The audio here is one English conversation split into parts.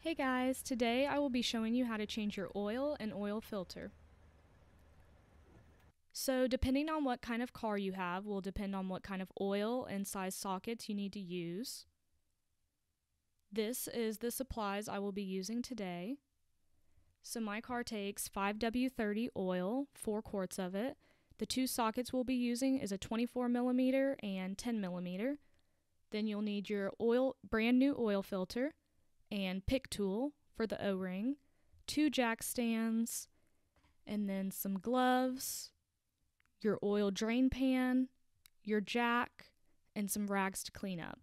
Hey guys, today I will be showing you how to change your oil and oil filter. So depending on what kind of car you have will depend on what kind of oil and size sockets you need to use. This is the supplies I will be using today. So my car takes 5W30 oil, 4 quarts of it. The two sockets we'll be using is a 24mm and 10mm. Then you'll need your brand new oil filter and pick tool for the O-ring, 2 jack stands, and then some gloves, your oil drain pan, your jack, and some rags to clean up.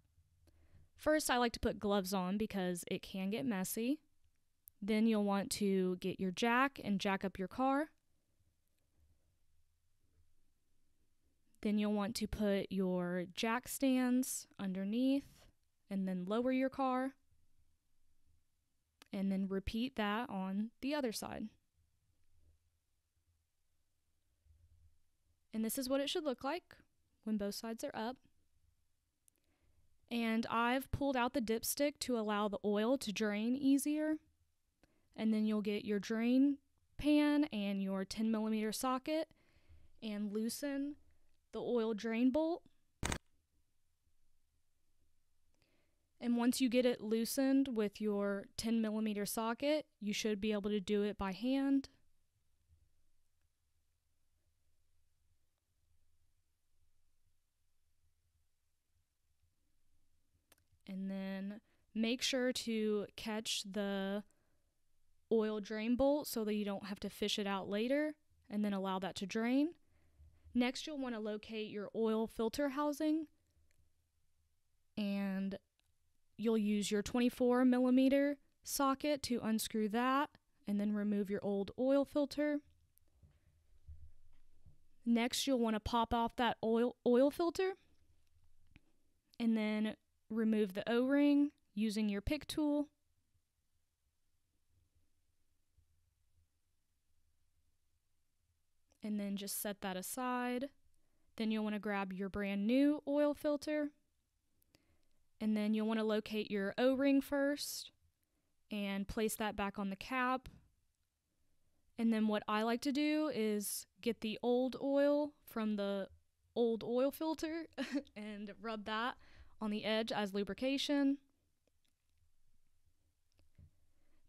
First, I like to put gloves on because it can get messy. Then you'll want to get your jack and jack up your car. Then you'll want to put your jack stands underneath and then lower your car. And then repeat that on the other side. And this is what it should look like when both sides are up. And I've pulled out the dipstick to allow the oil to drain easier. And then you'll get your drain pan and your 10mm socket and loosen the oil drain bolt. And once you get it loosened with your 10mm socket, you should be able to do it by hand. And then make sure to catch the oil drain bolt so that you don't have to fish it out later, and then allow that to drain. Next, you'll want to locate your oil filter housing, and you'll use your 24mm socket to unscrew that and then remove your old oil filter. Next, you'll want to pop off that oil filter and then remove the O-ring using your pick tool. And then just set that aside. Then you'll want to grab your brand new oil filter. And then you'll want to locate your O-ring first and place that back on the cap. And then what I like to do is get the old oil from the old oil filter and rub that on the edge as lubrication.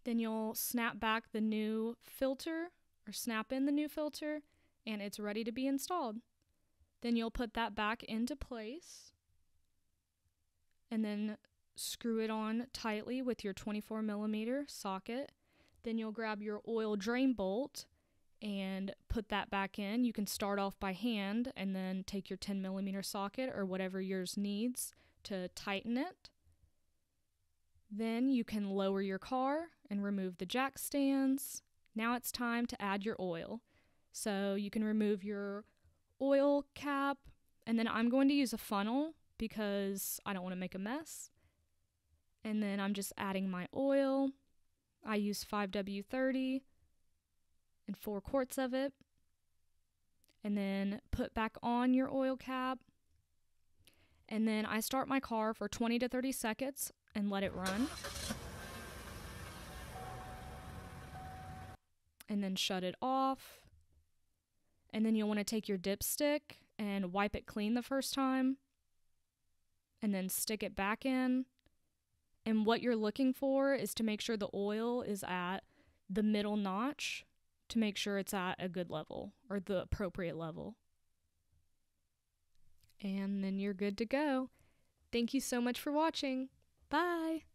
Then you'll snap back the new filter, or snap in the new filter, and it's ready to be installed. Then you'll put that back into place and then screw it on tightly with your 24mm socket. Then you'll grab your oil drain bolt and put that back in. You can start off by hand and then take your 10mm socket or whatever yours needs to tighten it. Then you can lower your car and remove the jack stands. Now it's time to add your oil. So you can remove your oil cap, and then I'm going to use a funnel because I don't want to make a mess. And then I'm just adding my oil. I use 5W30 and 4 quarts of it. And then put back on your oil cap. And then I start my car for 20 to 30 seconds and let it run. And then shut it off. And then you'll want to take your dipstick and wipe it clean the first time. And then stick it back in. And what you're looking for is to make sure the oil is at the middle notch to make sure it's at a good level or the appropriate level. And then you're good to go. Thank you so much for watching. Bye!